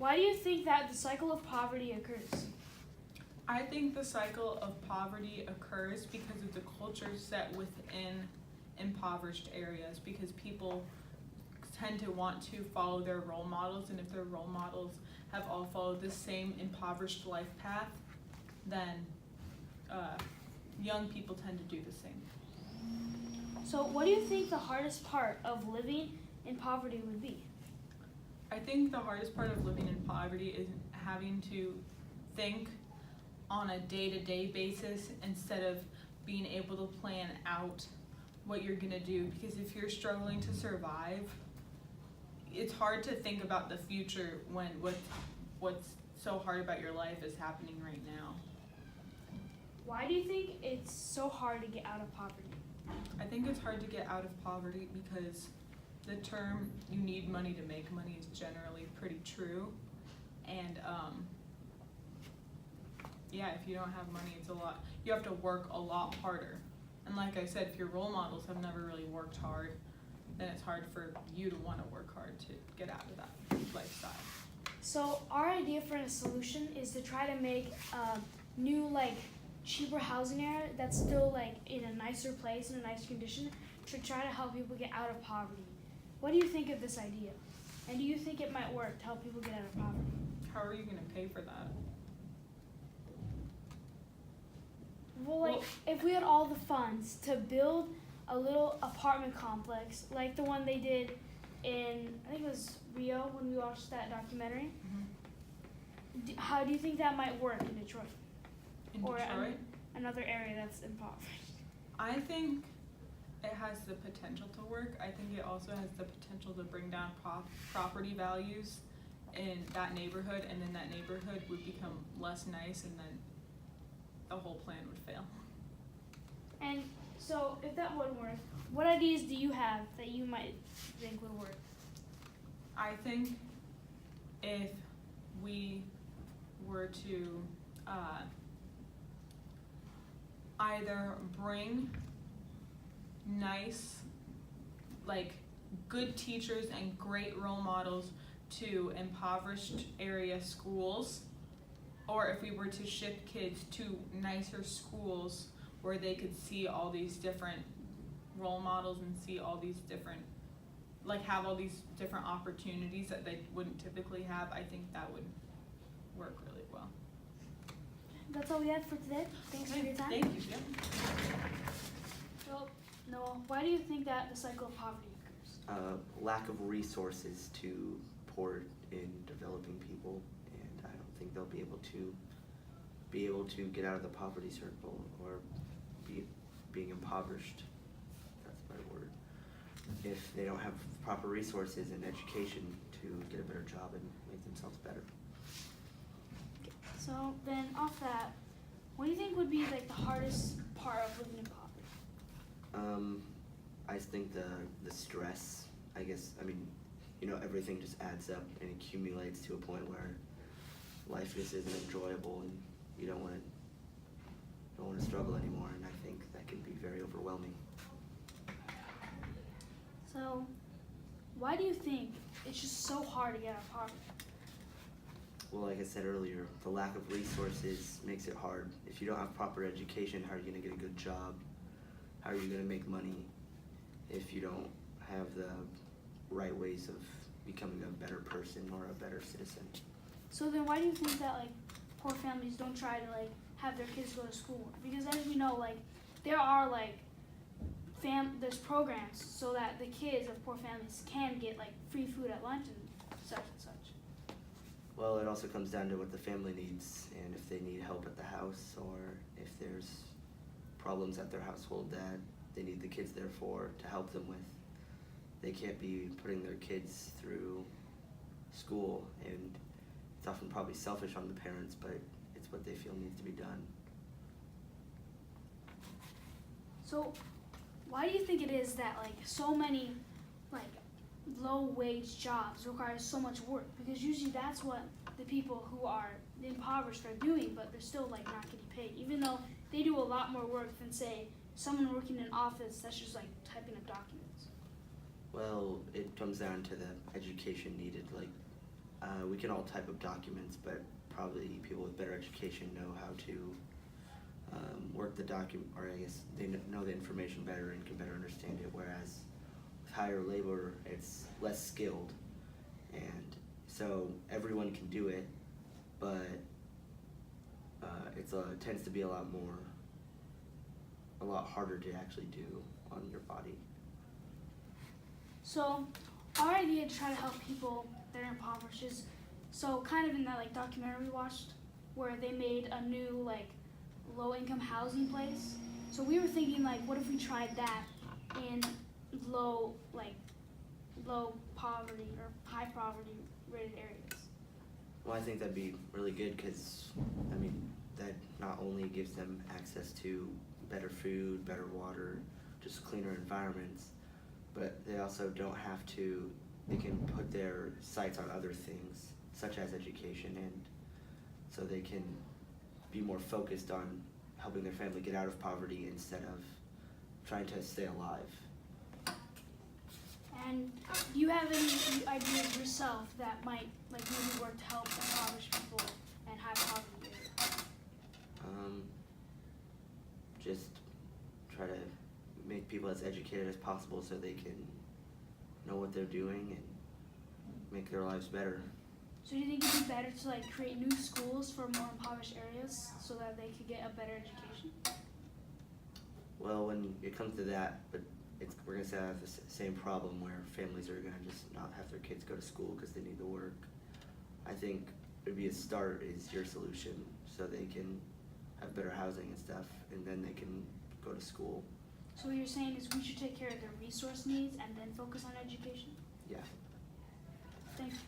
Why do you think that the cycle of poverty occurs? I think the cycle of poverty occurs because of the culture set within impoverished areas, because people tend to want to follow their role models, and if their role models have all followed the same impoverished life path, then young people tend to do the same. So what do you think the hardest part of living in poverty would be? I think the hardest part of living in poverty is having to think on a day-to-day basis instead of being able to plan out what you're gonna do, because if you're struggling to survive, it's hard to think about the future when what's so hard about your life is happening right now. Why do you think it's so hard to get out of poverty? I think it's hard to get out of poverty because the term "you need money to make money" is generally pretty true, and yeah, if you don't have money, you have to work a lot harder. And like I said, if your role models have never really worked hard, then it's hard for you to want to work hard to get out of that lifestyle. So our idea for a solution is to try to make new, cheaper housing area that's still in a nicer place, in a nice condition, to try to help people get out of poverty. What do you think of this idea? And do you think it might work to help people get out of poverty? How are you going to pay for that? Well, if we had all the funds to build a little apartment complex, like the one they did in, I think it was Rio when we watched that documentary, how do you think that might work in Detroit? In Or Detroit? Another area that's impoverished? I think it has the potential to work. I think it also has the potential to bring down property values in that neighborhood, and then that neighborhood would become less nice, and then the whole plan would fail. And so if that wouldn't work, what ideas do you have that you might think would work? I think if we were to either bring nice, good teachers and great role models to impoverished area schools, or if we were to shift kids to nicer schools where they could see all these different role models and see all these different, have all these different opportunities that they wouldn't typically have, I think that would work really well. That's all we had for today. Thanks for your time. Thank you, Jim. So, Noah, why do you think that the cycle of poverty occurs? Lack of resources to pour in developing people, and I don't think they'll be able to get out of the poverty circle or being impoverished. That's my word. If they don't have proper resources and education to get a better job and make themselves better. So then, off that, what do you think would be the hardest part of living in poverty? I think the stress. I guess everything just adds up and accumulates to a point where life just isn't enjoyable, and you don't want to struggle anymore. And I think that can be very overwhelming. So, why do you think it's just so hard to get out of poverty? Well, like I said earlier, the lack of resources makes it hard. If you don't have proper education, how are you going to get a good job? How are you going to make money if you don't have the right ways of becoming a better person or a better citizen? So then why do you think that poor families don't try to have their kids go to school? Because as we know, there are there's programs so that the kids of poor families can get free food at lunch and such and such. Well, it also comes down to what the family needs, and if they need help at the house, or if there's problems at their household that they need the kids there to help them with. They can't be putting their kids through school, and it's often probably selfish on the parents, but it's what they feel needs to be done. So why do you think it is that so many low-wage jobs require so much work? Because usually that's what the people who are impoverished are doing, but they're still not getting paid, even though they do a lot more work than, say, someone working in an office that's just typing up documents. Well, it comes down to the education needed. We can all type up documents, but probably people with better education know how to work the document, or I guess they know the information better and can better understand it, whereas with higher labor, it's less skilled. And so everyone can do it, but it tends to be a lot harder to actually do on your body. So our idea to try to help people that are impoverished is, so kind of in that like documentary we watched where they made a new like low income housing place. So we were thinking like, what if we tried that in low poverty or high poverty rated areas? Well, I think that'd be really good because, I mean, that not only gives them access to better food, better water, just cleaner environments, but they also don't have to, they can put their sights on other things, such as education, and so they can be more focused on helping their family get out of poverty instead of trying to stay alive. And do you have any ideas yourself that might like maybe work to help impoverished people and high poverty areas? Just try to make people as educated as possible so they can know what they're doing and make their lives better. So do you think it'd be better to like create new schools for more impoverished areas so that they could get a better education? Well, when it comes to that, but we're going to have the same problem where families are going to just not have their kids go to school because they need to work. I think it'd be a start is your solution so they can have better housing and stuff, and then they can go to school. So what you're saying is we should take care of their resource needs and then focus on education? Yeah. Thank you.